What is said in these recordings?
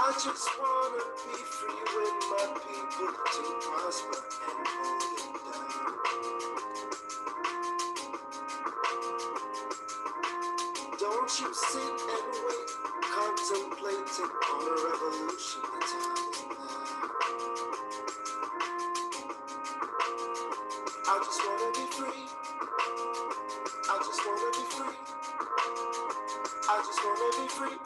I just wanna be free with my people to prosper and hold it down. Don't you sit and wait, contemplating on a revolution. The time is now. I just wanna be free. I just wanna be free. I just wanna be free.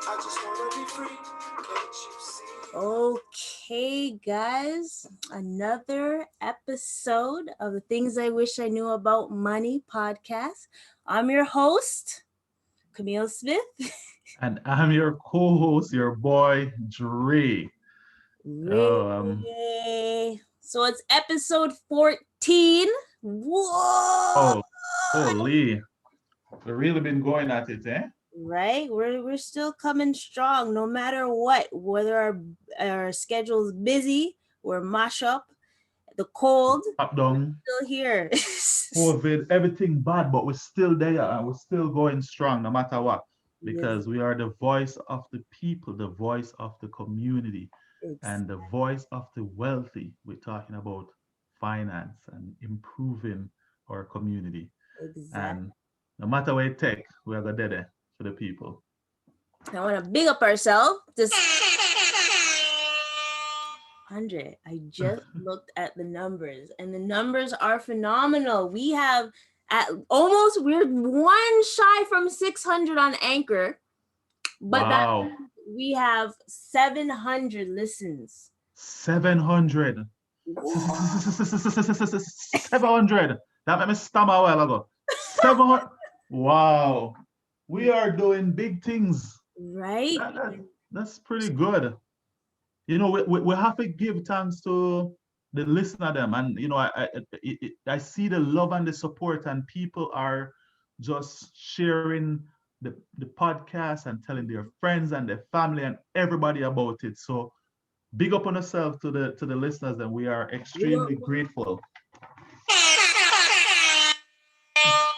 I just wanna be free. Can't you see? Okay, guys, another episode of the Things I Wish I Knew About Money podcast. I'm your host, Camille Smith. And I'm your co-host, your boy Dre. Ray. So it's episode 14. Whoa! Oh, holy, we've really been going at it, eh? Right, we're still coming strong no matter what, whether our schedule's busy, we're mash up, the cold, Up we're down, still here. COVID, everything bad, but we're still there and we're still going strong no matter what, Yes, because we are the voice of the people, the voice of the community, ex- and the voice of the wealthy. We're talking about finance and improving our community. exactly. And no matter what it take, we are gonna do it for the people. I want to big up ourselves. Just Andre, I just looked at the numbers, and the numbers are phenomenal. We have we're one shy from 600 on Anchor, but that Wow. means we have 700 listens. 700. Whoa. 700. That made me stammer a while ago. 700. Wow. We are doing big things. Right? That's pretty good. You know, we have to give thanks to the listener them. And, you know, I see the love and the support, and people are just sharing the podcast and telling their friends and their family and everybody about it. So big up on yourself to the listeners, and we are extremely grateful.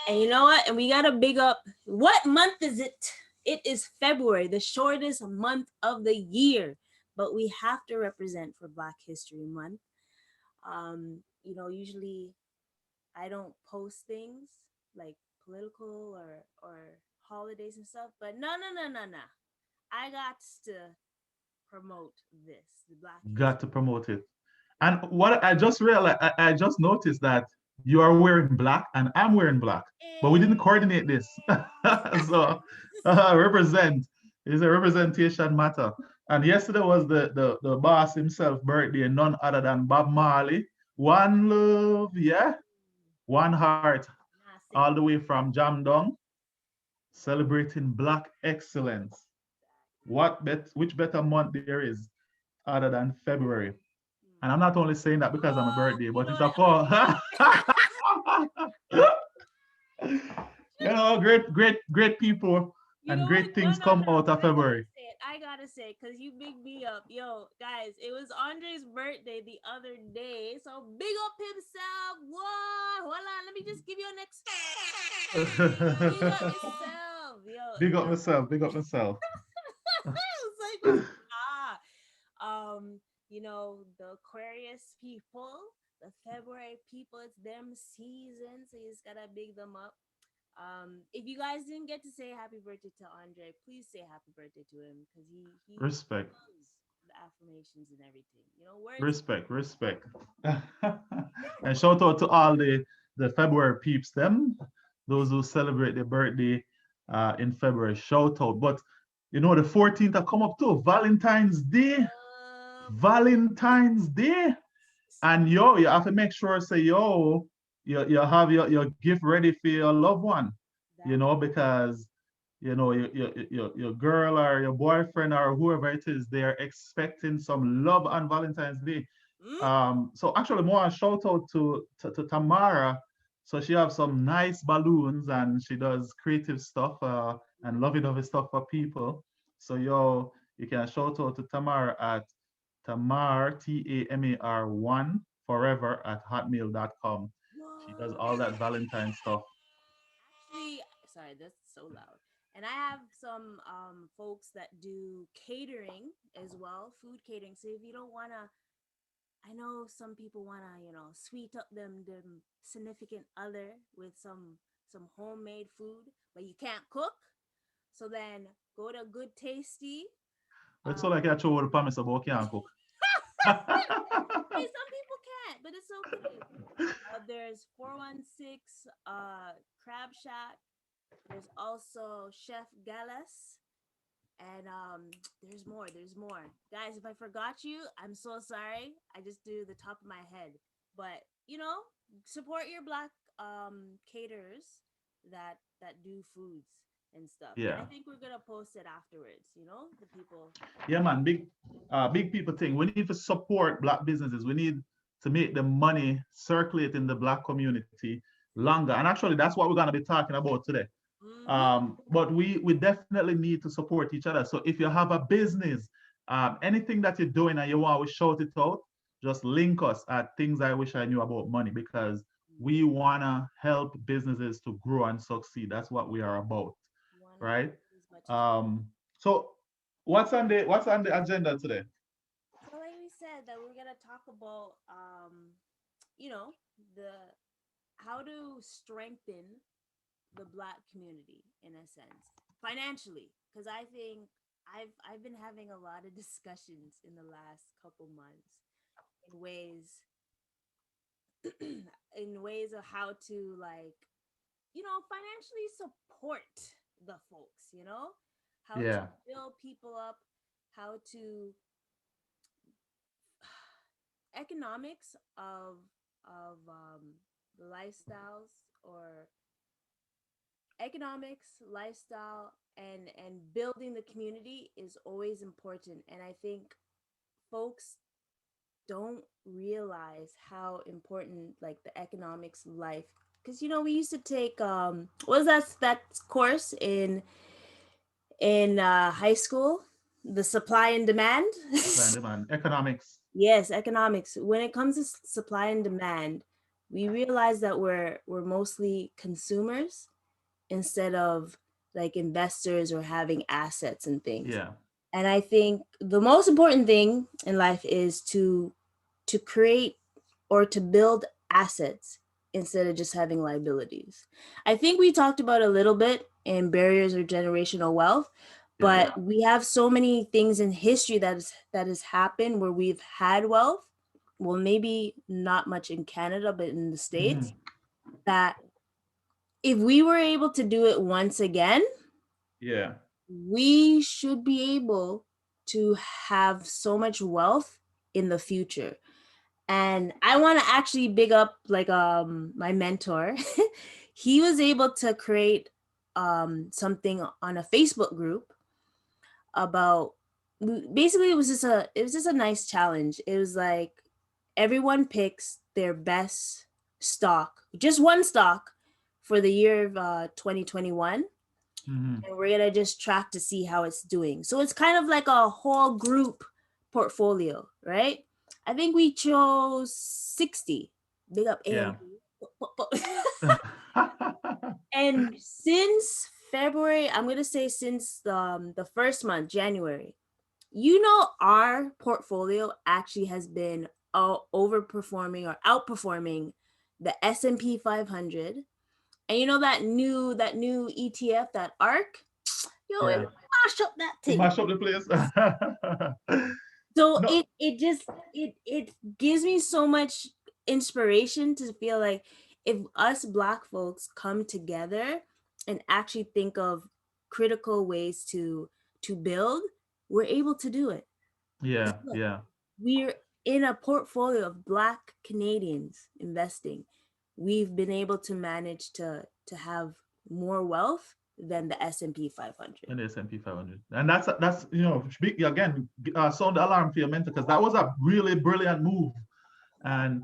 And you know what? And we got to big up. What month is it? It is February, the shortest month of the year. But we have to represent for Black History Month. Usually I don't post things like political or holidays and stuff, but no. I got to promote this, the Black Got History. to promote it. And what I just realized, I just noticed that you are wearing black and I'm wearing black, but we didn't coordinate this. So represent is a representation matter. And yesterday was the boss himself birthday, none other than Bob Marley. One love, yeah, one heart, all the way from Jamdong, celebrating black excellence. Which better month there is other than February? And I'm not only saying that because I'm a Oh, birthday, you but know it's a what? call. Great people You and know what? great No, things no, come no. out But of February. I gotta say it because you big me up. Yo, guys, it was Andre's birthday the other day. So big up himself. Whoa, hold on. Let me just give you an next. Big up yourself. Yo, Big up myself, big up myself. it's like, ah. The Aquarius people, the February people, it's them season. So you just gotta big them up. If you guys didn't get to say happy birthday to Andre, please say happy birthday to him because he Respect, loves the affirmations and everything. Words. respect. And shout out to all the February peeps, them, those who celebrate their birthday in February. Shout out. But you know, the 14th will come up too, Valentine's Day. Valentine's Day. And yo, you have to make sure, say, yo, you have your gift ready for your loved one, you know, because, you know, your girl or your boyfriend or whoever it is, they're expecting some love on Valentine's Day. So actually, more a shout out to Tamara. So she have some nice balloons and she does creative stuff and lovey-dovey stuff for people. So yo, you can shout out to Tamara at Tamar, Tamar one forever at hotmail.com. She does all that Valentine stuff. Actually, sorry, that's so loud. And I have some folks that do catering as well, food catering. So if you don't want to, I know some people want to, sweet up them significant other with some homemade food, but you can't cook. So then go to Good Tasty. It's all like I told the promise about can't cook. Hey, some people can't, but it's okay. There's 416 Crab Shack. There's also Chef Gallus. And there's more. Guys, if I forgot you, I'm so sorry. I just do the top of my head. But, support your black caterers that do foods and stuff. And I Yeah. think we're gonna post it afterwards, the people. Yeah, man, big people thing. We need to support black businesses. We need to make the money circulate in the black community longer. And actually, that's what we're gonna be talking about today. Mm-hmm. But we definitely need to support each other. So if you have a business, anything that you're doing and you want to shout it out, just link us at Things I Wish I Knew About Money because we wanna help businesses to grow and succeed. That's what we are about, Wanna right? help as much as So what's on the agenda today? so like we said that we're gonna talk about you know, the how to strengthen the black community in a sense financially because I think I've been having a lot of discussions in the last couple months in ways in ways of how to like financially support the folks, how to Yeah, build people up, how to economics of lifestyles or economics, lifestyle, and building the community is always important. And I think folks don't realize how important like the economics life because we used to take what was that course in high school, the supply and demand. supply and demand, economics. Yes, economics. When it comes to supply and demand, we realize that we're mostly consumers instead of like investors or having assets and things. Yeah, And I think the most important thing in life is to create or to build assets instead of just having liabilities. I think we talked about a little bit in barriers or generational wealth, yeah. but we have so many things in history that has happened where we've had wealth. Well, maybe not much in Canada, but in the States, Mhm. that if we were able to do it once again, Yeah, we should be able to have so much wealth in the future. And I want to actually big up like my mentor. He was able to create something on a Facebook group about basically it was just a nice challenge. It was like everyone picks their best stock, just one stock for the year of 2021, hmm, and we're gonna just track to see how it's doing. So it's kind of like a whole group portfolio, right? I think we chose 60. Big up yeah. AMP. And since February, I'm gonna say since the first month, January, our portfolio actually has been overperforming or outperforming the S&P 500. And that new ETF, that ARK, yo, it Yeah, mash up that to thing. mash up the place. So No, it gives me so much inspiration to feel like if us black folks come together and actually think of critical ways to build, we're able to do it. yeah, Because look, yeah. we're in a portfolio of black Canadians investing. We've been able to manage to have more wealth than the S&P 500. And the S&P 500, and that's again, sound the alarm for your mentor because that was a really brilliant move. And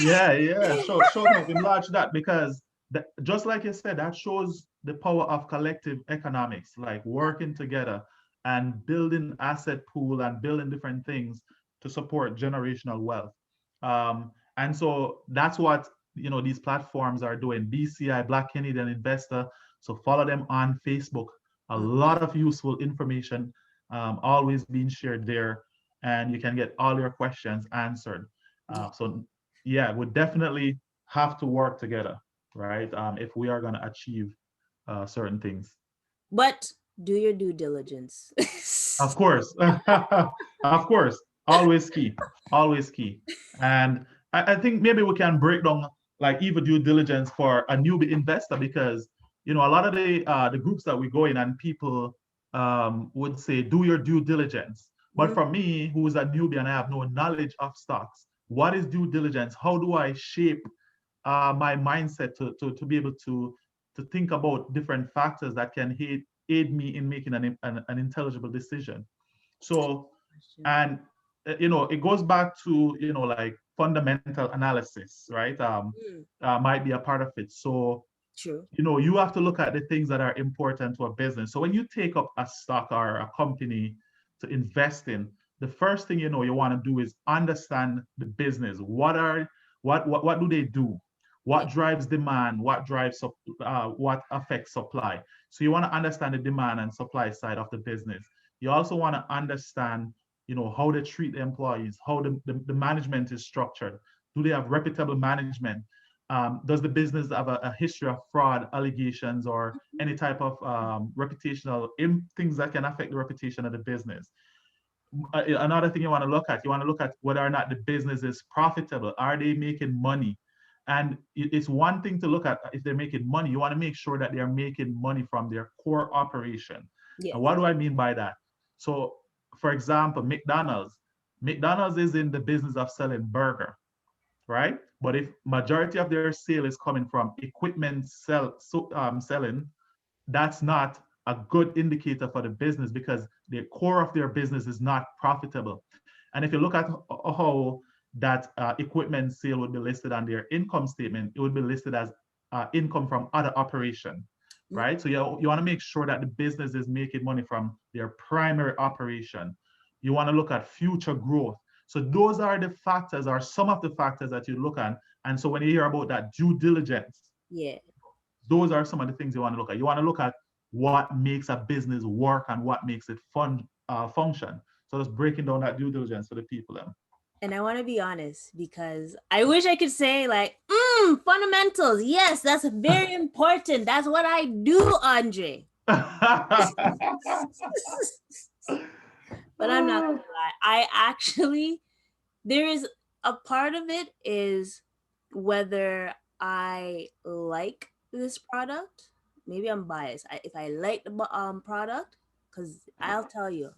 yeah, yeah. Shout out, enlarge that because just like you said, that shows the power of collective economics, like working together and building asset pool and building different things to support generational wealth. And so that's what these platforms are doing. BCI, Black Canadian Investor. So follow them on Facebook. A lot of useful information always being shared there, and you can get all your questions answered. So yeah, we definitely have to work together, right? If we are going to achieve certain things. But do your due diligence. Of course, of course, always key, always key. And I think maybe we can break down like even due diligence for a newbie investor because a lot of the groups that we go in and people would say do your due diligence. But Mhm. for me, who is a newbie and I have no knowledge of stocks, what is due diligence? How do I shape my mindset to be able to think about different factors that can aid me in making an intelligible decision. So, Question. and it goes back to like fundamental analysis, right? Mm, Might be a part of it. So true. you have to look at the things that are important to a business. So when you take up a stock or a company to invest in, the first thing you want to do is understand the business. What do they do? Yeah. What drives demand? What affects supply? So you want to understand the demand and supply side of the business. You also want to understand, how they treat the employees, how the management is structured. Do they have reputable management? Does the business have a history of fraud allegations or any type of reputational things that can affect the reputation of the business? Another thing you want to look at whether or not the business is profitable. Are they making money? And it's one thing to look at if they're making money. You want to make sure that they're making money from their core operation. Yes. And what do I mean by that? So, for example, McDonald's is in the business of selling burger, right? But if majority of their sale is coming from equipment selling, that's not a good indicator for the business because the core of their business is not profitable. And if you look at how that equipment sale would be listed on their income statement, it would be listed as income from other operation, Mm, right? So you want to make sure that the business is making money from their primary operation. You want to look at future growth. So those are the factors or some of the factors that you look at. And so when you hear about that due diligence, yeah. those are some of the things you want to look at. You want to look at what makes a business work and what makes it function. So just breaking down that due diligence for the people. And I want to be honest because I wish I could say like, fundamentals. Yes, that's very important. That's what I do, Andre. But I'm not gonna lie. I actually there is a part of it is whether I like this product. Maybe I'm biased. If I like the product, because I'll tell you,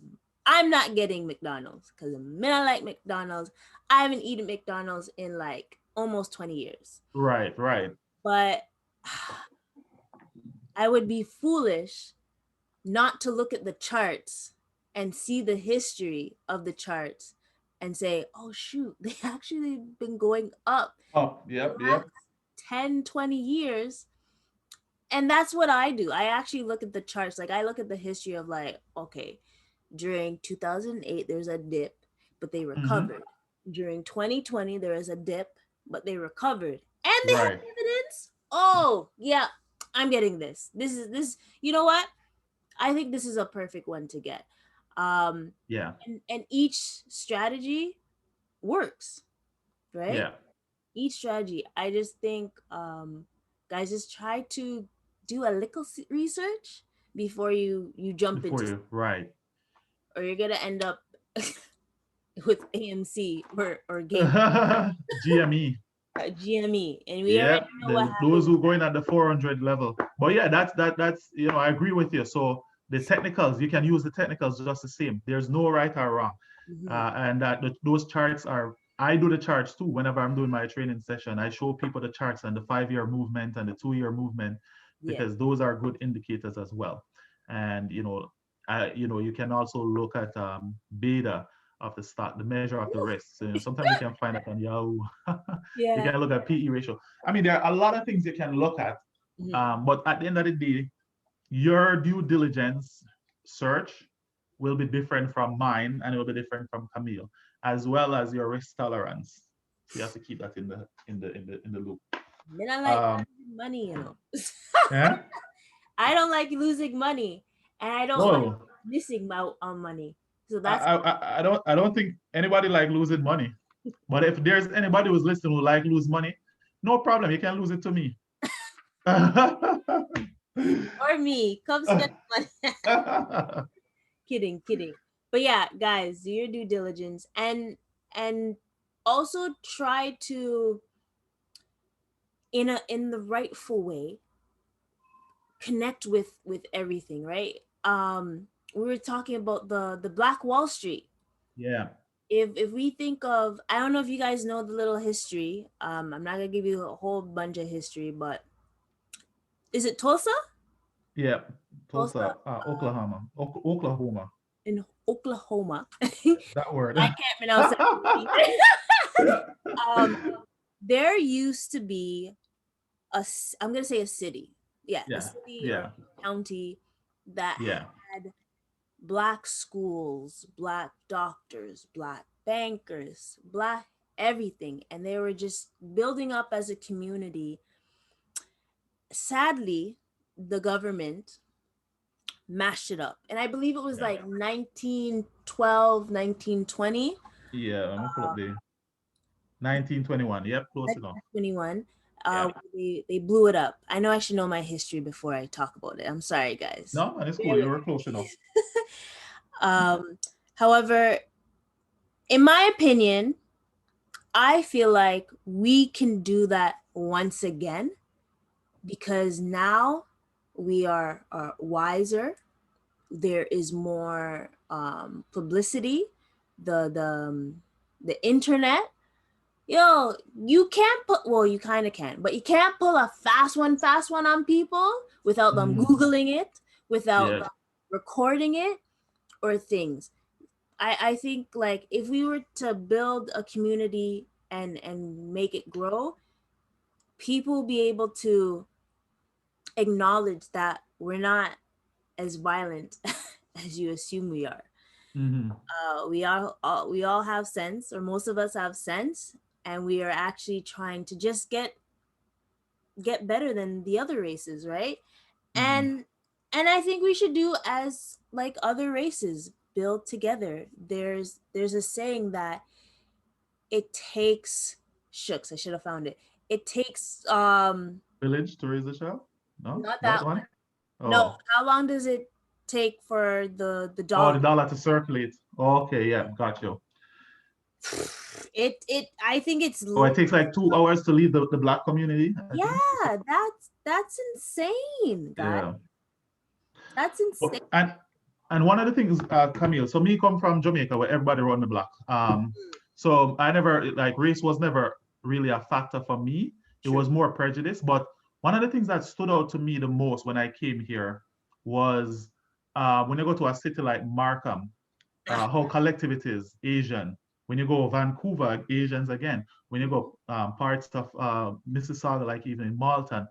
I'm not getting McDonald's because the minute I like McDonald's, I haven't eaten McDonald's in like almost 20 years. Right, right. But I would be foolish not to look at the charts and see the history of the charts and say, oh, shoot, they actually been going up Oh, the yep, last yep. 10, 20 years. And that's what I do. I actually look at the charts. Like, I look at the history of, like, okay, during 2008, there's a dip, but they Mm-hmm. recovered. During 2020, there is a dip, but they recovered. And they have Right. dividends. Oh, yeah, I'm getting this. This, you know what? I think this is a perfect one to get. Um, Yeah, and each strategy works, right? yeah. Each strategy. I just think, guys, just try to do a little research before you jump Before into, you, right. or you're gonna end up with AMC or game GME. GME, and we already Yep, know what those happened. who going at the 400 level. But yeah, that's I agree with you. So the technicals, you can use the technicals just the same. There's no right or wrong, Hmm. and those charts are. I do the charts too. Whenever I'm doing my training session, I show people the charts and the 5-year movement and the 2-year movement Yes. because those are good indicators as well. And you can also look at beta of the stock, the measure of the risk. So, sometimes you can find it on Yahoo. You Yeah. can look at PE ratio. I mean, there are a lot of things you can look at, Mhm. but at the end of the day, your due diligence search will be different from mine, and it will be different from Camille, as well as your risk tolerance. So you have to keep that in the loop. Men I like Um, money, you know. yeah. I don't like losing money, and I don't like No, missing out on money. So I, that's I don't think anybody like losing money. But if there's anybody who's listening who like lose money, no problem. You can lose it to me. or me. Come spend money. Kidding, kidding. But yeah, guys, do your due diligence and also try to in the rightful way connect with everything, right? We were talking about the Black Wall Street. Yeah, If we think of, I don't know if you guys know the little history. I'm not gonna give you a whole bunch of history, but is it Tulsa? yeah. Tulsa, Tulsa, Oklahoma, Oklahoma. in Oklahoma. I That word. can't pronounce that either. um, there used to be I'm gonna say a city, yeah, a Yeah, city or yeah, a county that yeah. had black schools, black doctors, black bankers, black everything, and they were just building up as a community. Sadly, the government mashed it up, and I believe it was Yeah. like 1912, 1920. Yeah, I'm gonna pull up the 1921. Yep, close enough. 1921. Yeah. They blew it up. I know I should know my history before I talk about it. I'm sorry, guys. No, man, it's Bear cool. You with were close enough. me. However, in my opinion, I feel like we can do that once again because now we are wiser. There is more publicity. The internet. Yo, you can't put, well, you kind of can, but you can't pull a fast one on people without them Mhm. Googling it, without Yeah. them recording it or things. I think like if we were to build a community and make it grow, people will be able to acknowledge that we're not as violent as you assume we are. Hmm. We all have sense, or most of us have sense, and we are actually trying to just get better than the other races, right? Hmm. And I think we should do as like other races, build together. There's a saying that it takes shucks, I should have found it. It takes Village to raise a child? No, not that that one? one. No, Oh. how long does it take for the Oh, dollar? the dollar to circulate. Okay, yeah, got you. It I think it's Oh, it takes like 2 hours to leave the black community, I think. yeah, that's insane, guys. Yeah. That's insane. And one of the things, Camille, so me come from Jamaica where everybody run the block. So I never like race was never really a factor for me. It True. was more prejudice. But one of the things that stood out to me the most when I came here was when you go to a city like Markham, how collective it is, Asian. When you go Vancouver, Asians again. When you go parts of Mississauga, like even in Malton,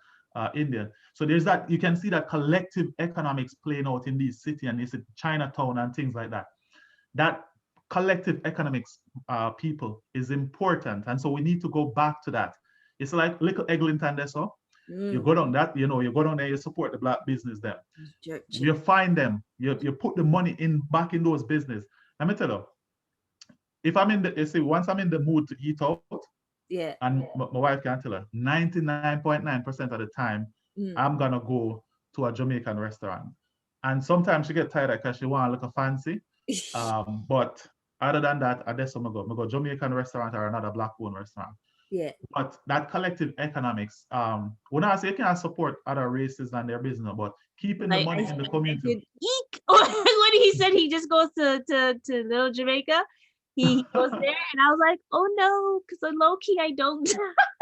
India. So there's that, you can see that collective economics playing out in these cities and it's Chinatown and things like that. That collective economics people is important. And so we need to go back to that. It's like little Eglinton there, so you Mm, go down that, you go down there, you support the black business there. jerk You chicken. find them, you put the money in back in those business. Let me tell you, if I'm in the, you see, once I'm in the mood to eat out, Yeah. and my wife can tell her 99.9% of the time, Mm. I'm gonna go to a Jamaican restaurant. And sometimes she get tired because she want to look fancy. But other than that, I guess I'm gonna go Jamaican restaurant or another black owned restaurant. Yeah. But that collective economics, when I say you can support other races and their business, but keeping the money in the I community. did eek when he said he just goes to Little Jamaica. He goes there, and I was like, oh no, because low key I don't.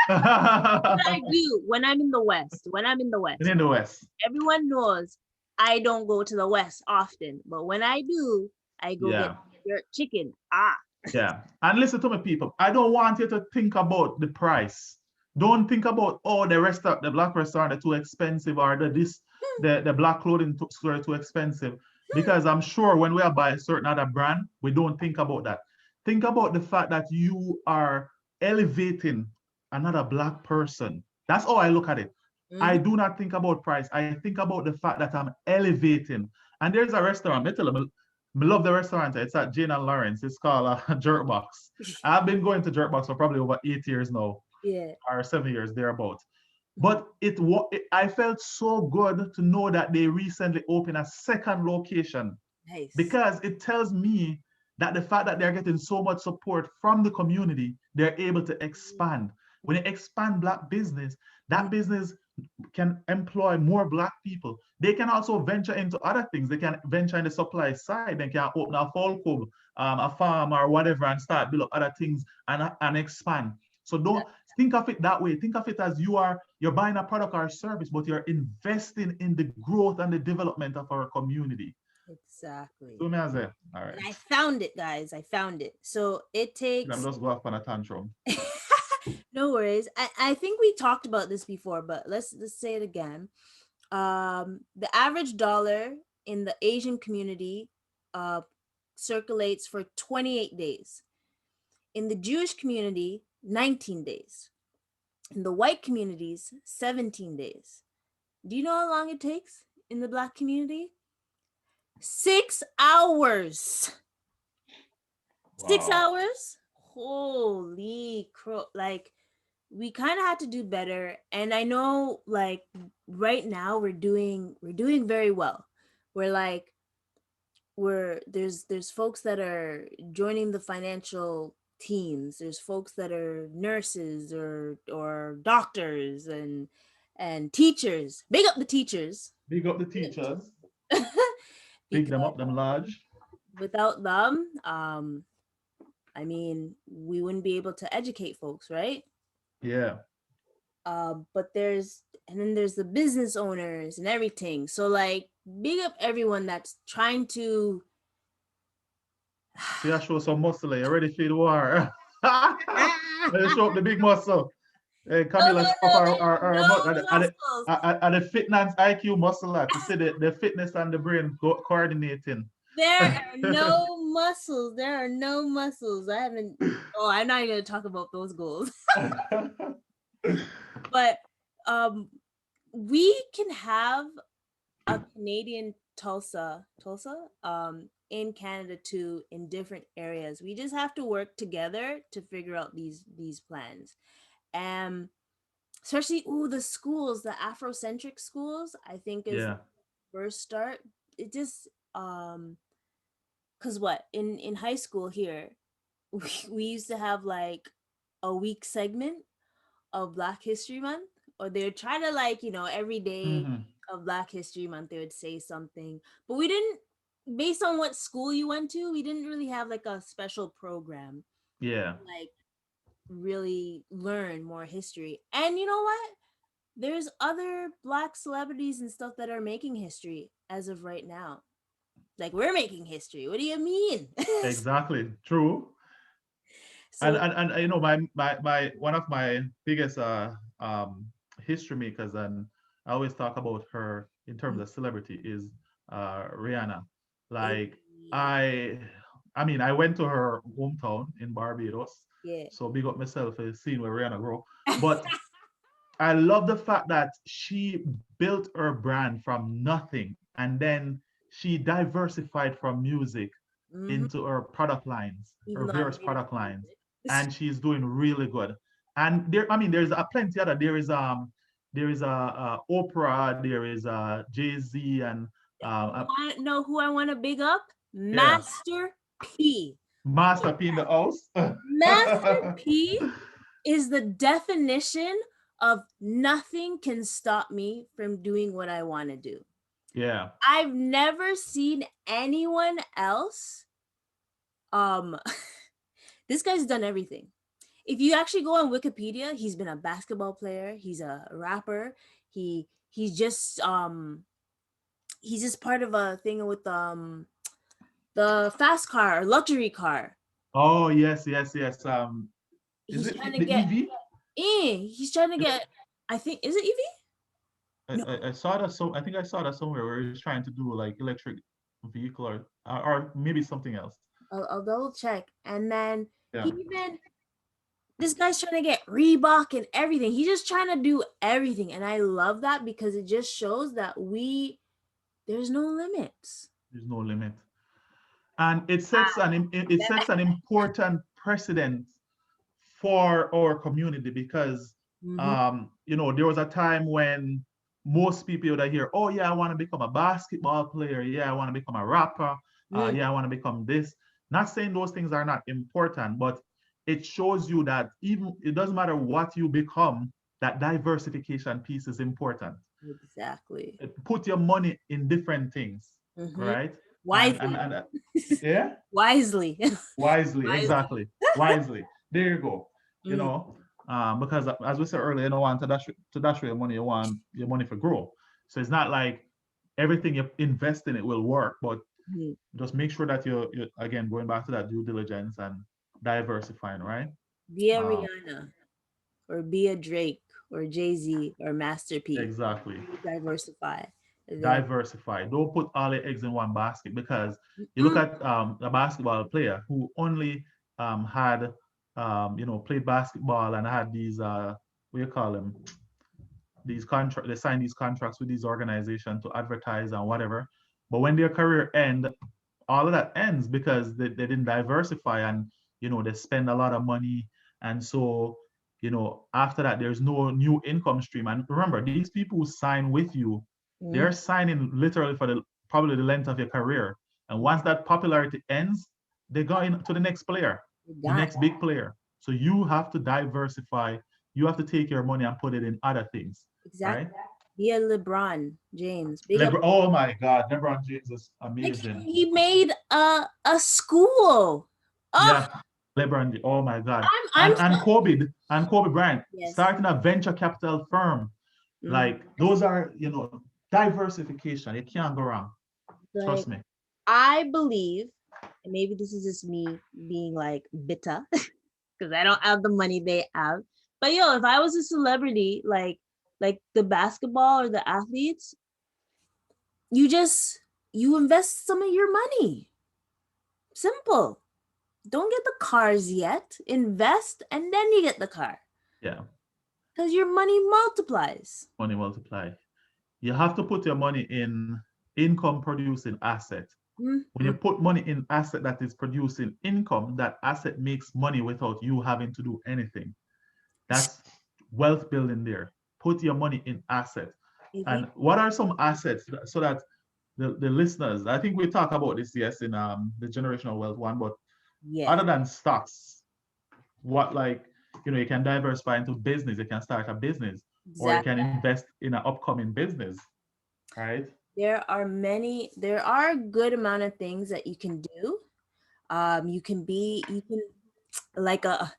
I do when I'm in the West. When I'm in the West, in the West. everyone knows I don't go to the West often, but when I do, I go get Yeah. jerk chicken. Ah, Yeah. And listen to me, people. I don't want you to think about the price. Don't think about, oh, the restaurant, the black restaurant are too expensive or the black clothing store too expensive. Because I'm sure when we are buying a certain other brand, we don't think about that. Think about the fact that you are elevating another black person. That's how I look at it. I Mhm. do not think about price. I think about the fact that I'm elevating. And there's a restaurant. I tell them, I love the restaurant. It's at Jane and Lawrence. It's called Jerkbox. I've been going to Jerkbox for probably over 8 years now, Yeah. or 7 years thereabout. Mhm. But I felt so good to know that they recently opened a second location, Nice. because it tells me that the fact that they're getting so much support from the community, they're able to expand. When they expand Black business, Mhm. that business can employ more Black people. They can also venture into other things. They can venture in the supply side. They can open a fall club, a farm or whatever, and start build up other things and expand. So don't think of it that way. Think of it as you're buying a product or a service, but you're investing in the growth and the development of our community. Exactly. So me as a, all And right. I found it, guys. I found it. So it I'm takes just go off on a tantrum. no worries. I think we talked about this before, but let's say it again. The average dollar in the Asian community uh circulates for 28 days. In the Jewish community, 19 days. In the white communities, 17 days. Do you know how long it takes in the black community? 6 hours. Six Wow. hours? Holy crow. Like, we kind of had to do better. And I know, like, right now we're doing very well. We're like, there's folks that are joining the financial teams. There's folks that are nurses or doctors and teachers. Big up the teachers. Big up the Big up teachers. the Big them because up, them large. without them, I mean, we wouldn't be able to educate folks, right? Yeah. But there's the business owners and everything. So like, big up everyone that's trying to. See, I show some muscle. You ready for the war? Let show up the big muscle. Hey, No, Camilla, no, show off no, there are no muscles. the fitness IQ muscle to see the fitness and the brain coordinating. There are no muscles. There are no muscles. I haven't. Oh, I'm not even gonna talk about those goals. But um, we can have a Canadian Tulsa, in Canada too, in different areas. We just have to work together to figure out these plans. Um, Especially the schools, the Afrocentric schools, I think is the Yeah. first start. It just cause what in high school here, we used to have like a week segment of Black History Month, or they would try to like every day Hmm. of Black History Month they would say something, but we didn't. Based on what school you went to, we didn't really have like a special program Yeah. like really learn more history. And you know what? There's other Black celebrities and stuff that are making history as of right now. Like, we're making history. What do you mean? Exactly. True. And So, and you know my one of my biggest history makers, and I always talk about her in terms of celebrity, is Rihanna. eh, Like I I mean I went to her hometown in Barbados, yeah. so big up myself for seeing where Rihanna grew. But I love the fact that she built her brand from nothing, and then she diversified from music Hmm. into her product lines, her Even though I various hate it. product lines, and she's doing really good. And there, I mean, there's a plenty other. There is a Oprah, there is Jay Z, and Want to know who I want to big up? yeah, Master P. Master P in the house. Master P is the definition of nothing can stop me from doing what I want to do. Yeah. I've never seen anyone else. Um, this guy's done everything. If you actually go on Wikipedia, he's been a basketball player. He's a rapper. He's just part of a thing with the fast car or luxury car. Oh yes, yes, yes. Is He's it trying to the get EV? he's trying to get. I think, is it Evie? No, I saw that, so I think I saw that somewhere where he's trying to do like electric vehicle, or maybe something else. I'll double check. And then he Yeah. even This guy's trying to get Reebok and everything. He's just trying to do everything. And I love that because it just shows that there's no limits. There's no limit. And it sets an important precedent for our community because Mm-hmm. there was a time when most people would hear, oh yeah, I want to become a basketball player, yeah, I want to become a rapper, Mm, yeah, I want to become this. Not saying those things are not important, but it shows you that even it doesn't matter what you become, that diversification piece is important. exactly. Put your money in different things, Mm-hmm. right? Wisely. And yeah, Wisely. wisely, Wisely. exactly, wisely. There you go. You Mm, know, because as we said earlier, you don't want to dash your money. You want your money for grow. So it's not like everything you invest in it will work, but mhm. just make sure that you're again going back to that due diligence and diversifying, right? Be a Um, Rihanna or be a Drake or Jay-Z or Master P. exactly. You diversify. Then Diversify. Don't put all your eggs in one basket because you look mm, at a basketball player who only had played basketball and had these what do you call them, these contracts. They sign these contracts with these organizations to advertise and whatever. But when their career end, all of that ends because they didn't diversify, and they spend a lot of money. And so after that there's no new income stream. And remember, these people who sign with you, they're mm, signing literally for the probably the length of your career. And once that popularity ends, they go into the next player, you're the done. next big player. So you have to diversify. You have to take your money and put it in other things, right? Exactly. Be a LeBron James. Big up. Oh my God, LeBron James is Like amazing. he made a school. Oh, Yeah, LeBron. Oh my God, I'm and Kobe Bryant yes. starting a venture capital firm. Mhm. Like those are diversification. You can't go wrong. Like Trust me. I believe, and maybe this is just me being like bitter because I don't have the money they have. But yo, if I was a celebrity, like the basketball or the athletes, you just you invest some of your money. Simple. Don't get the cars yet. Invest and then you get the car. Yeah, Because your money multiplies. money multiply. You have to put your money in income producing asset. When you Mm-hmm. put money in asset that is producing income, that asset makes money without you having to do anything. That's wealth building there. Put your money in assets. If you And what are some assets so that the listeners, I think we talk about this, yes, in the generational wealth one, but yeah, other than stocks, what like, you can diversify into business, you can start a business, or you exactly. can invest in an upcoming business, right? There are a good amount of things that you can do. You can like a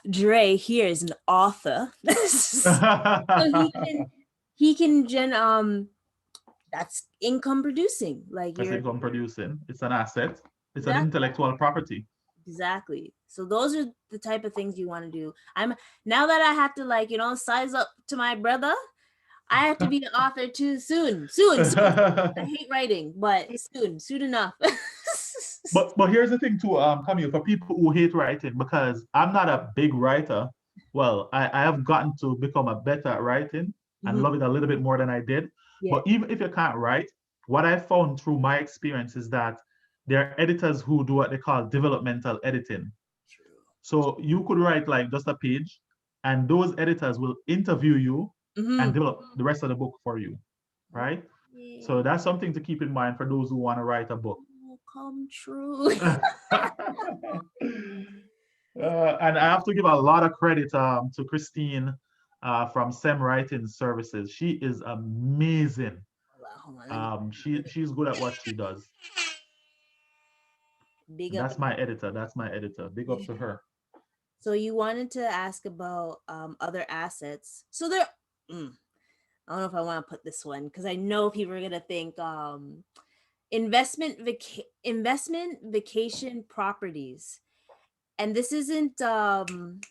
Dre here is an author. So he can that's income producing. Like That's you're income producing. It's an asset. It's an exactly. intellectual property. Exactly. So those are the type of things you want to do. I'm now that I have to like, size up to my brother, I have to be an author too soon. Soon, soon. I hate writing, but soon enough. But here's the thing too, Camille, for people who hate writing, because I'm not a big writer. Well, I have gotten to become a better at writing and Mhm. love it a little bit more than I did. Yeah. But even if you can't write, what I found through my experience is that there are editors who do what they call developmental editing. True. So you could write like just a page, and those editors will interview you and Mm-hmm. develop the rest of the book for you, right? Yeah. So that's something to keep in mind for those who want to write a book. Will come true. And I have to give a lot of credit to Christine from SEM Writing Services. She is amazing. Hold on, let me She's good at what she does. big And up. that's my editor. That's my editor. Big up to her. So you wanted to ask about other assets. So there, mm, I don't know if I want to put this one because I know people are gonna think investment vacation properties. And this isn't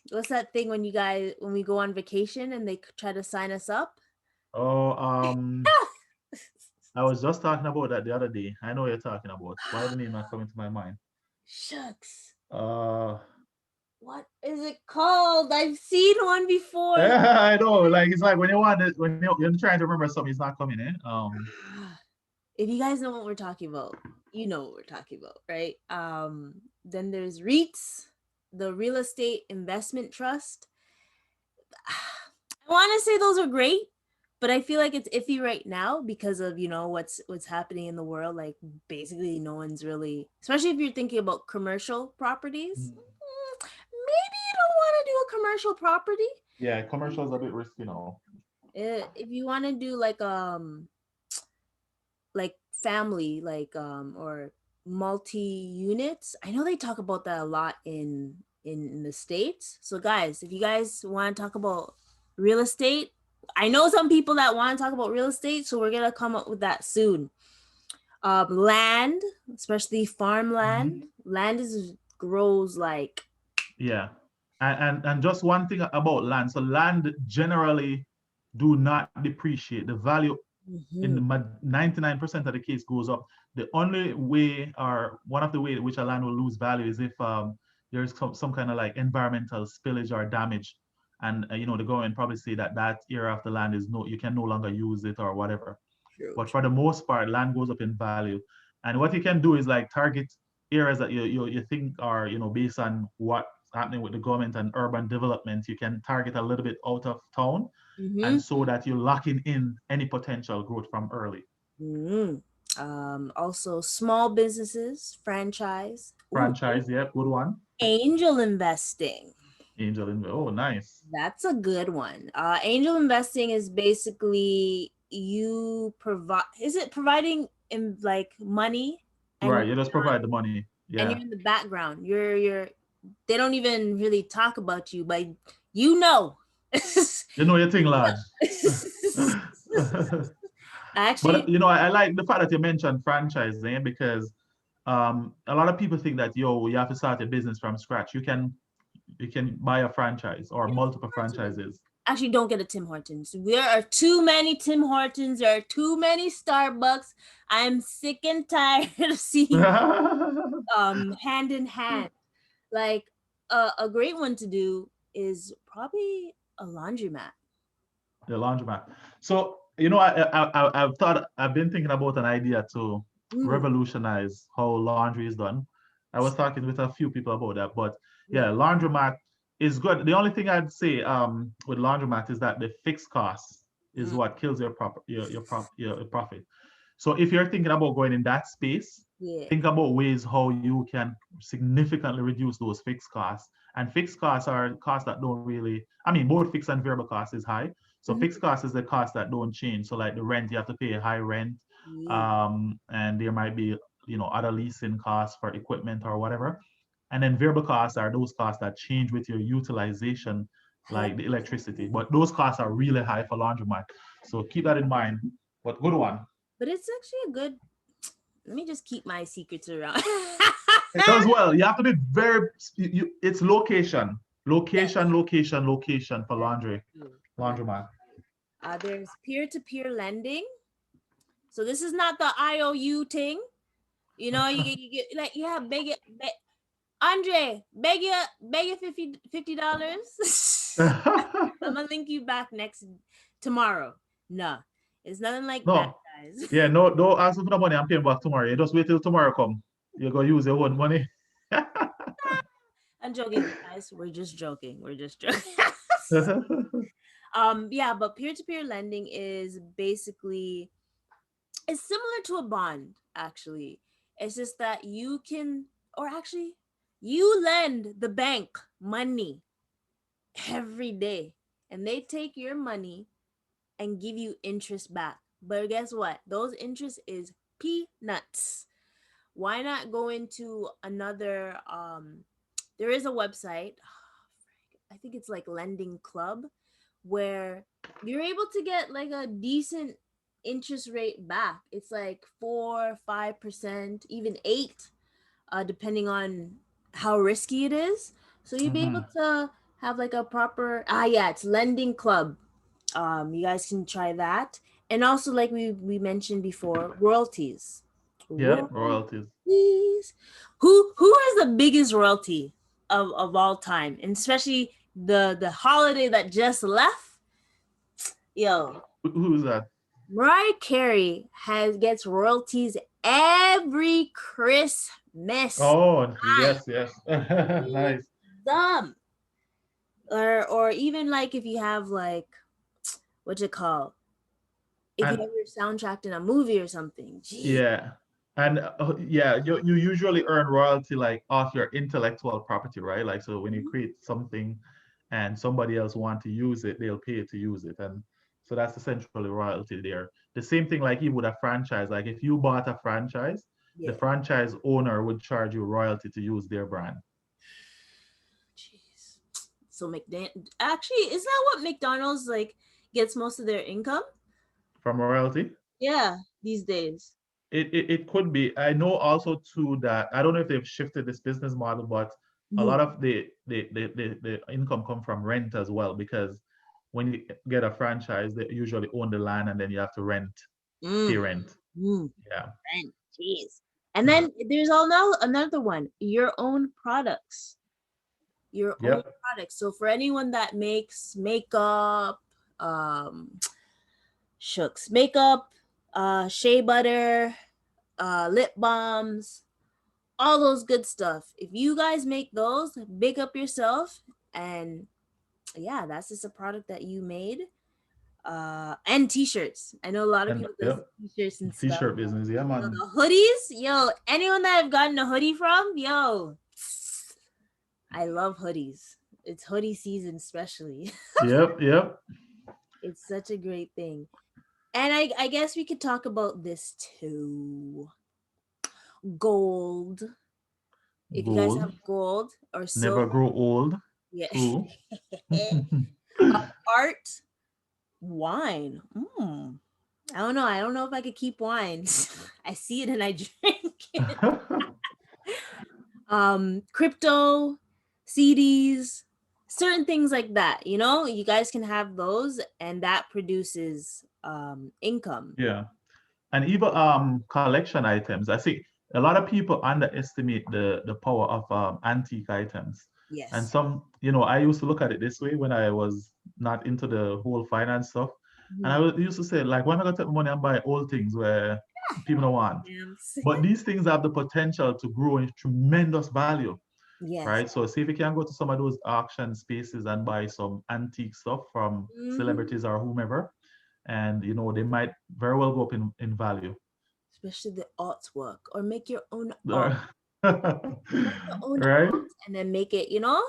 what's that thing when we go on vacation and they try to sign us up? Oh, I was just talking about that the other day. I know what you're talking about. Why the name not coming to my mind? Shucks. Uh, what is it called? I've seen one before. I know, like it's like when you want it, when you're trying to remember something, it's not coming in. If you guys know what we're talking about, you know what we're talking about, right? Then there's REITs, the real estate investment trust. I want to say those are great, but I feel like it's iffy right now because of what's happening in the world. Like basically, no one's really, especially if you're thinking about commercial properties. Maybe you don't want to do a commercial property. Yeah, commercial is a bit risky now. If you want to do like family or multi units, I know they talk about that a lot in the states. So guys, if you guys want to talk about real estate, I know some people that want to talk about real estate, so we're gonna come up with that soon. Land, especially farmland. Land is grows like Yeah. And just one thing about land. So land generally do not depreciate. The value in mhm, 99% of the case goes up. The only way, or one of the way which a land will lose value, is if there's some kind of like environmental spillage or damage. And the government probably say that that area of the land is you can no longer use it or whatever. true. But for the most part, land goes up in value. And what you can do is like target areas that you think are, based on what's happening with the government and urban development. You can target a little bit out of town, and Mm-hmm. so that you're locking in any potential growth from early. Mm-hmm. Also small businesses, franchise. Ooh, Franchise, yeah, good one. angel investing. Oh, nice. That's a good one. Angel investing is basically you provide. Is it providing in like money, and Right, you just provide the money. and Yeah, you're in the background. You're. They don't even really talk about you, but you know. you know your thing, large. But Actually, I like the fact that you mentioned franchising, because a lot of people think that you have to start a business from scratch. You can buy a franchise or multiple franchises. actually don't get a Tim Hortons. There are too many Tim Hortons. There are too many Starbucks. I'm sick and tired of seeing The hand in hand. Like a great one to do is probably a laundromat. laundromat. So I've been thinking about an idea to Mm, revolutionize how laundry is done. I was talking with a few people about that, but yeah, yeah. laundromat is good. The only thing I'd say with laundromat is that the fixed cost is Mm, what kills your profit. So if you're thinking about going in that space, yeah. think about ways how you can significantly reduce those fixed costs. And fixed costs are costs that don't really, I mean, both fixed and variable cost is high. So Mhm. fixed cost is the cost that don't change. So like the rent, you have to pay a high rent. Yeah. And there might be, other leasing costs for equipment or whatever. And then variable costs are those costs that change with your utilization, like the electricity. But those costs are really high for laundromat. So keep that in mind. But good one. But it's actually a good. Let me just keep my secrets around. It does well. You have to be very. It's location, Yes. location, location, location for That's laundry, true. That's laundromat. there's peer-to-peer lending. So this is not the IOU thing. You get like yeah, Andre, beg you $50. I'm gonna link you back next tomorrow. No, it's nothing like that, No, guys. yeah, no, don't ask me for the money. I'm paying back tomorrow. You just wait till tomorrow come. You go use your own money. I'm joking, guys. We're just joking. We're just joking. Yeah, but peer-to-peer lending is basically it's similar to a bond, actually. It's just that you can, or actually, you lend the bank money every day, and they take your money and give you interest back. But guess what? Those interest is peanuts. Why not go into another there is a website. I think it's like Lending Club where you're able to get like a decent interest rate back. It's like 4, 5%, even 8, depending on how risky it is. So you'll be able Hmm. to have like a proper yeah, it's Lending Club. You guys can try that. And also like we mentioned before, royalties. Yep, royalties. Royalties. Who is the biggest royalty? of all time, and especially the holiday that just left. Yo, Who's that? Mariah Carey gets royalties every Christmas Oh, time. yes, yes. Nice. Dumb. Or even like if you have like what you call, if you And have your soundtrack in a movie or something. Gee. yeah. And yeah, you usually earn royalty like off your intellectual property, right? Like so when you create something and somebody else want to use it, they'll pay to use it. And so that's essentially royalty there. The same thing like even with a franchise. Like if you bought a franchise, the Yeah. franchise owner would charge you royalty to use their brand Jeez. So actually, is that what McDonald's like gets most of their income? from royalty. Yeah, these days. It could be. I know also too that I don't know if they've shifted this business model, but a lot Mhm. of the income come from rent as well because when you get a franchise, they usually own the land and then you have to pay Mm, rent. mm, Yeah. rent, jeez. And then there's another one, your own products. Your own Yep. products. So for anyone that makes makeup, um, shucks, makeup, shea butter, lip balms, all those good stuff. If you guys make those, big up yourself. And yeah, that's just a product that you made. And t-shirts. I know a lot of And people does yep. t-shirts and stuff. T-shirt business. Yeah, Yo, man. the hoodies, yo, anyone that I've gotten a hoodie from, yo, I love hoodies. It's hoodie season, especially. Yep. Yep. It's such a great thing. And I guess we could talk about this too. Gold. If you guys Gold. have gold or Never silver, grow old. yeah. True. Art, wine. I don't know. I don't know if I could keep wine. I see it and I drink it. Crypto, CDs, certain things like that. You know, you guys can have those, and that produces income. Yeah. And even collection items. I think a lot of people underestimate the power of antique items. And Yes. some, I used to look at it this way when I was not into the whole finance stuff. And Mhm. used to say, like, why am I gonna take my money and buy old things where people don't want? Stamps. But these things have the potential to grow in tremendous value, Yes. right? So see if you can go to some of those auction spaces and buy some antique stuff from Hmm. celebrities or whomever, and they might very well go up in value. Especially the artwork, or make your own art. Uh, Make your own right? art and then make it, you know,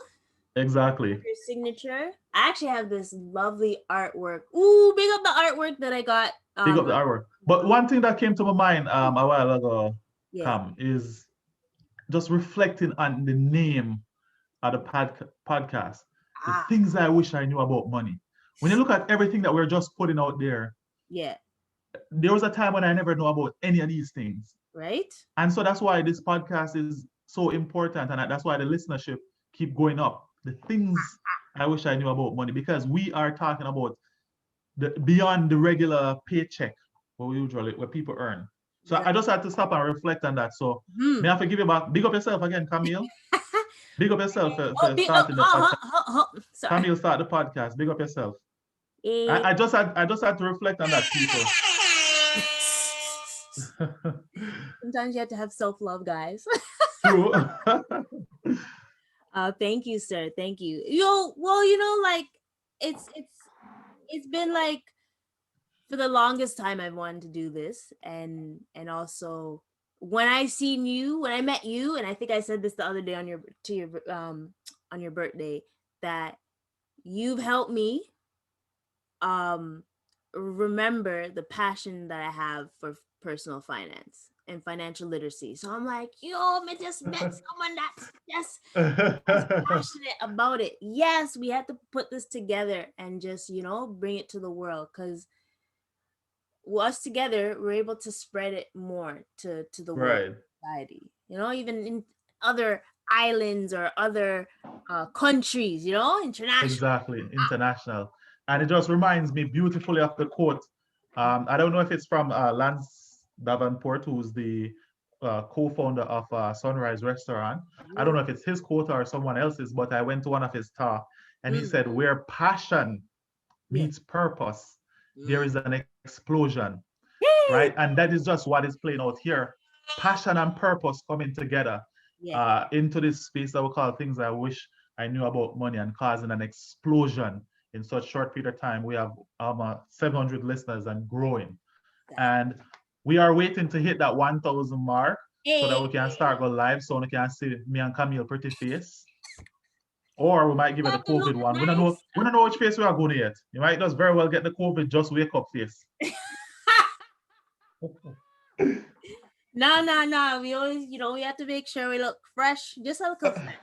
Exactly. your signature. I actually have this lovely artwork. Ooh, big up the artwork that I got. Pick up the artwork. But one thing that came to my mind a while ago, Yeah. Cam, is just reflecting on the name of the podcast. The Ah, things I wish I knew about money. When you look at everything that we're just putting out there, yeah. there was a time when I never knew about any of these things. Right? And so that's why this podcast is so important. And that's why the listenership keep going up. The things I wish I knew about money, because we are talking about the beyond the regular paycheck where people earn. So I Exactly. just had to stop and reflect on that. So may I Hmm. have to give you back. Big up yourself again, Camille. Big up yourself Oh, for big up. starting the podcast. Sorry. Camille, start the podcast. Big up yourself. Eh. I just had to reflect on that, people. Sometimes you have to have self-love, guys. True. Thank you, sir. Thank you. Yo, well, you know, like it's been like for the longest time I've wanted to do this, and also when I met you, and I think I said this the other day on your birthday, that you've helped me um remember the passion that I have for personal finance and financial literacy. So I'm like, yo, I just met someone that's passionate about it. Yes, we had to put this together and just, bring it to the world, because us together, we're able to spread it more to the world Right. society. Even in other islands or other countries. International. Exactly, international. And it just reminds me beautifully of the quote. I don't know if it's from Lance Davenport, who's the co-founder of Sunrise Restaurant. I don't Ooh. know if it's his quote or someone else's, but I went to one of his talk and he Mm. said, where passion Yeah. meets purpose, there Mm. is an explosion, right? Yay! And that is just what is playing out here. Passion and purpose coming together Yeah. into this space that we call things I wish I knew about money and causing an explosion in such short period of time. We have 700 listeners and growing. That. And we are waiting to hit that 1,000 mark so that Hey. we can start go live so we can see me and Camille pretty face. Or we might give it the Have to look COVID one. nice. We don't know which face we are going yet. You might just very well get the COVID just wake up face. No. We always, we have to make sure we look fresh, just a little fresh,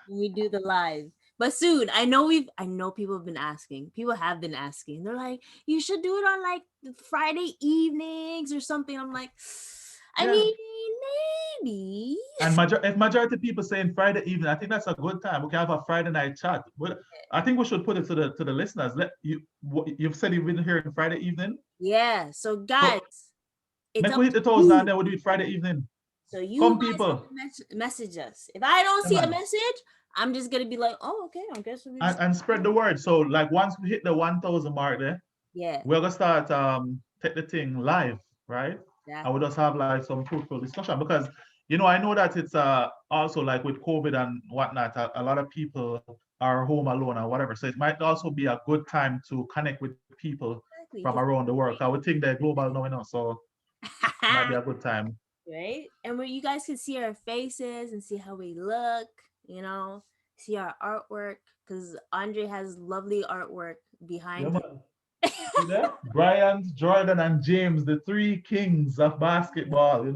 when we do the live. But soon, I know people have been asking. People have been asking. They're like, you should do it on like Friday evenings or something. I'm like, I Yeah. mean, maybe. And if majority of people saying Friday evening, I think that's a good time. We can have a Friday night chat. But I think we should put it to the listeners. You've said you've been here on Friday evening. Yeah. So So guys, it's make up we hit to the toes and you. then we do it Friday evening. So you Come guys have people. to message us. If I don't Yeah, see a man. message, I'm just gonna be like, oh, okay. I guess we just And spread the word. So like once we hit the 1,000 mark there, yeah. we're gonna start take the thing live, right? And Exactly. we'll just have like some fruitful discussion because I know that it's also like with COVID and whatnot, a lot of people are home alone or whatever. So it might also be a good time to connect with people Exactly. from around the world. I would think they're global now, so it might be a good time. Right? And where you guys can see our faces and see how we look, see our artwork. Because Andre has lovely artwork Yeah, behind him. man. See that? Bryant, Jordan, and James, the three kings of basketball.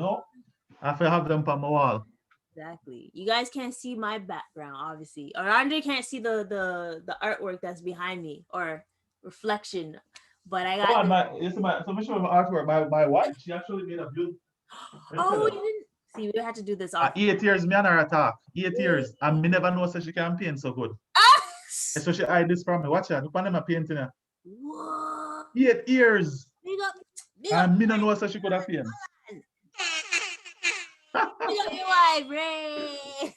I feel have them on my wall. Exactly. You guys can't see my background, obviously. Or Andre can't see the artwork that's behind me or reflection. But I Oh, got and the so much of my artwork. My wife, she actually made a beautiful. oh, we didn't see we had to do this off. 8 years, me and her attack. 8 years. And me never know so she can paint so good. Ah! And so she hide this from me. Watch her. Look at them painting her. Whoa. 8 years. Big up, big up, And me no know so she could have paint. big up your wife, Ray.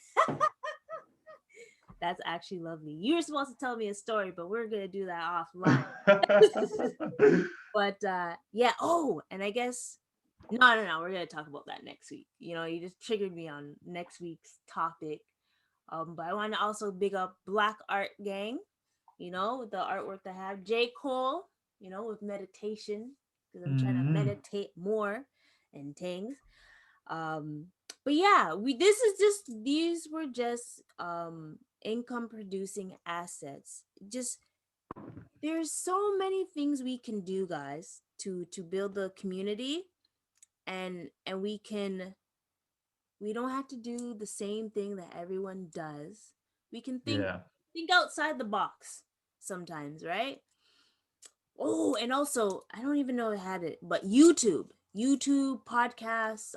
That's actually lovely. You were supposed to tell me a story, but we're gonna do that offline. But yeah. Oh, and I guess no. We're gonna talk about that next week. You just triggered me on next week's topic. But I want to also big up Black Art Gang. With the artwork they have. J. Cole. With meditation because I'm trying to meditate more and things. But yeah, these were just income producing assets. Just there's so many things we can do, guys, to build the community, and we don't have to do the same thing that everyone does. We can think Yeah. think outside the box sometimes, right? Oh, and also I don't even know if I had it, but YouTube podcasts.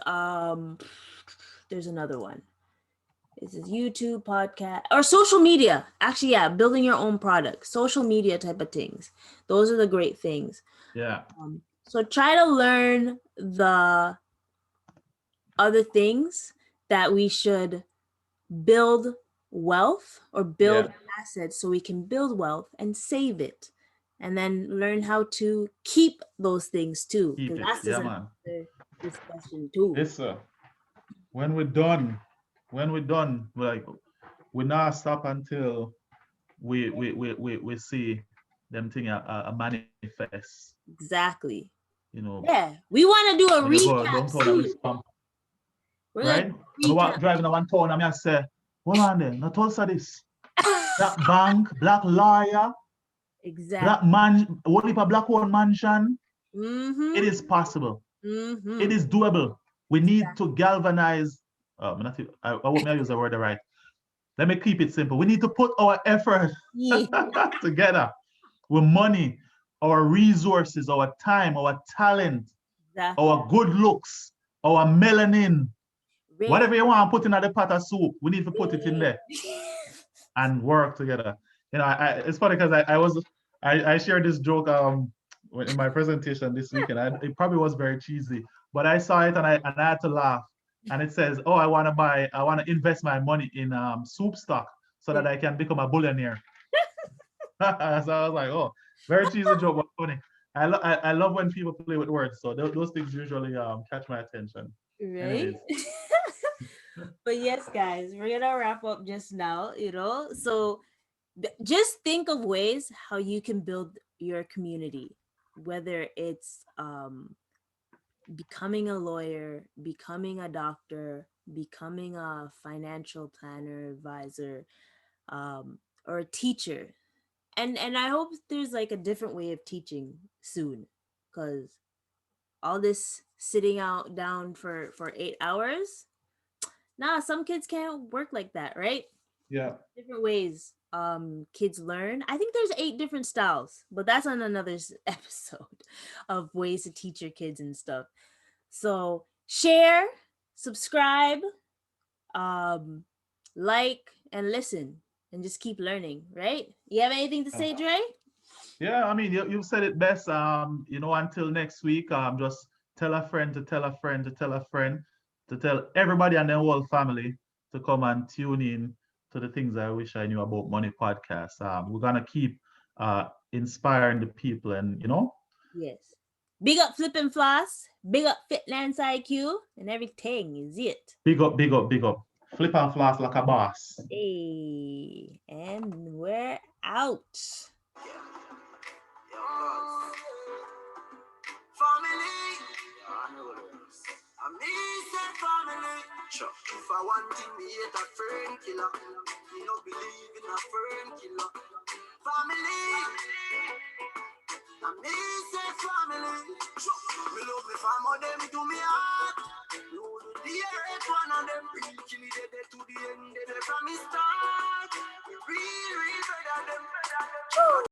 There's another one. This is YouTube podcast or social media. Actually, yeah, building your own product, social media type of things. Those are the great things. Yeah. So try to learn the other things that we should build wealth or build Yeah. assets so we can build wealth and save it. And then learn how to keep those things too. Keep Because it. that's just Yeah, man. another discussion too. Listen, when we're done, like we not stop until we see them thing a manifest. Exactly. You know, Yeah. We want to do a when you go recap downtown and we soon. stomp, We're gonna right? do And a we walk recap. driving around town and I say, hold on there, not Tulsa this. Black bank, black lawyer, black Exactly. man, what if a black owned mansion? Mm-hmm. It is possible. Mm-hmm. It is doable. We need to galvanize. I hope I use the word right. Let me keep it simple. We need to put our effort Yeah. together with money, our resources, our time, our talent, Exactly. our good looks, our melanin, Ray. whatever you want to put in the pot of soup, we need to put it in there and work together. It's funny because I shared this joke in my presentation this weekend. It probably was very cheesy, but I saw it and I had to laugh. And it says, "Oh, I want to invest my money in soup stock so that I can become a billionaire." So I was like, "Oh, very cheesy joke, but funny." I love when people play with words, so those things usually catch my attention. Right? Anyways, But yes, guys, we're gonna wrap up just now, you know. So just think of ways how you can build your community, whether it's becoming a lawyer, becoming a doctor, becoming a financial planner, advisor, or a teacher. And I hope there's like a different way of teaching soon, because all this sitting out down for 8 hours, nah, some kids can't work like that, right? yeah, Different ways kids learn. I think there's 8 different styles, but that's on another episode of ways to teach your kids and stuff. So share, subscribe, um like, and listen, and just keep learning, right? You have anything to say, Dre? yeah. I mean, you said it best. Until next week, just tell a friend to tell a friend to tell a friend to tell everybody and their whole family to come and tune in to the things I wish I knew about money podcast. We're gonna keep inspiring the people, and Yes. Big up Flip and Floss, big up Fitness IQ, and everything is it. big up, big up, big up. Flip and floss like a boss. Hey, and we're out. Family. I mean, say family. Sure. If I want to meet a friend killer, me no believe in a friend killer. Family. I mean, say family. Sure. Me love me family, them to me heart. You do the earth, one of them real kill it dead to the end, dead from me start. Real, real better them.